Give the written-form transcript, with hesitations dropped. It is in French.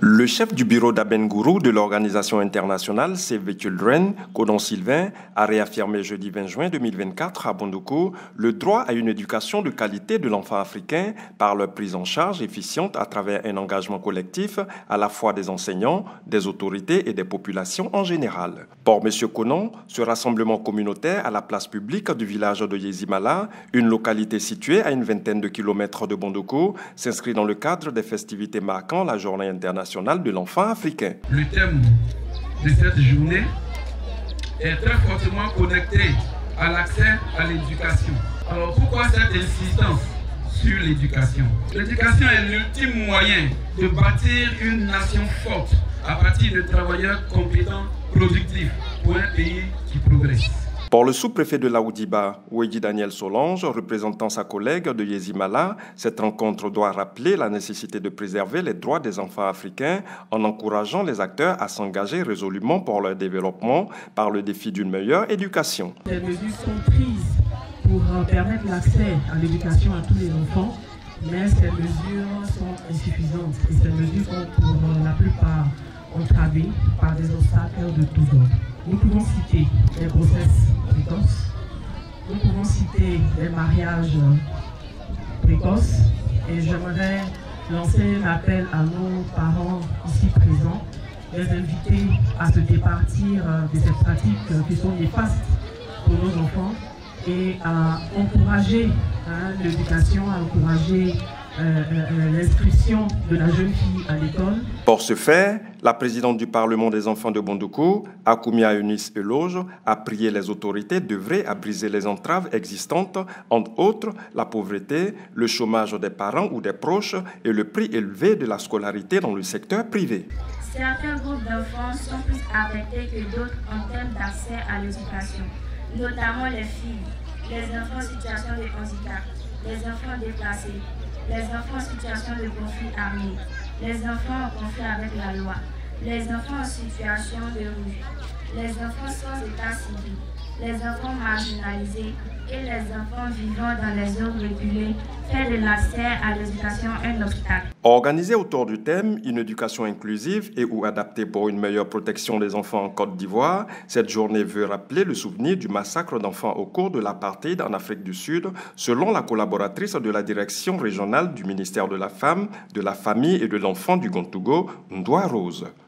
Le chef du bureau d'Abengourou de l'organisation internationale Save the Children, Kodon Sylvain, a réaffirmé jeudi 20 juin 2024 à Bondoukou le droit à une éducation de qualité de l'enfant africain par leur prise en charge efficiente à travers un engagement collectif à la fois des enseignants, des autorités et des populations en général. Pour M. Konon, ce rassemblement communautaire à la place publique du village de Yezimala, une localité située à une vingtaine de kilomètres de Bondoukou, s'inscrit dans le cadre des festivités marquant la journée internationale de l'enfant africain. Le thème de cette journée est très fortement connecté à l'accès à l'éducation. Alors pourquoi cette insistance sur l'éducation? L'éducation est l'ultime moyen de bâtir une nation forte à partir de travailleurs compétents, productifs pour un pays qui progresse. Pour le sous-préfet de l'Aoudiba, Ouedi Daniel Solange, représentant sa collègue de Yezimala, cette rencontre doit rappeler la nécessité de préserver les droits des enfants africains en encourageant les acteurs à s'engager résolument pour leur développement par le défi d'une meilleure éducation. Les mesures sont prises pour permettre l'accès à l'éducation à tous les enfants, mais ces mesures sont insuffisantes et ces mesures sont pour la plupart entravées par des obstacles de tous ordres. Nous pouvons citer les grossesses précoces, nous pouvons citer les mariages précoces et j'aimerais lancer un appel à nos parents ici présents, les inviter à se départir de ces pratiques qui sont néfastes pour nos enfants et à encourager l'éducation, à encourager l'inscription de la jeune fille à l'école. Pour ce faire, la présidente du Parlement des enfants de Bondoukou, Akoumia Eunice Eloge, a prié les autorités d'œuvrer à briser les entraves existantes, entre autres la pauvreté, le chômage des parents ou des proches et le prix élevé de la scolarité dans le secteur privé. Certains groupes d'enfants sont plus affectés que d'autres en termes d'accès à l'éducation, notamment les filles, les enfants en situation de handicap, les enfants déplacés, les enfants en situation de conflit armé, les enfants en conflit avec la loi, les enfants en situation de rue, les enfants sans état civil, les enfants marginalisés et les enfants vivant dans les zones régulées fait de l'accès à l'éducation un obstacle. Organisée autour du thème « Une éducation inclusive et ou adaptée pour une meilleure protection des enfants en Côte d'Ivoire », cette journée veut rappeler le souvenir du massacre d'enfants au cours de l'apartheid en Afrique du Sud, selon la collaboratrice de la direction régionale du ministère de la Femme, de la Famille et de l'Enfant du Gontougo, Ndoa Rose.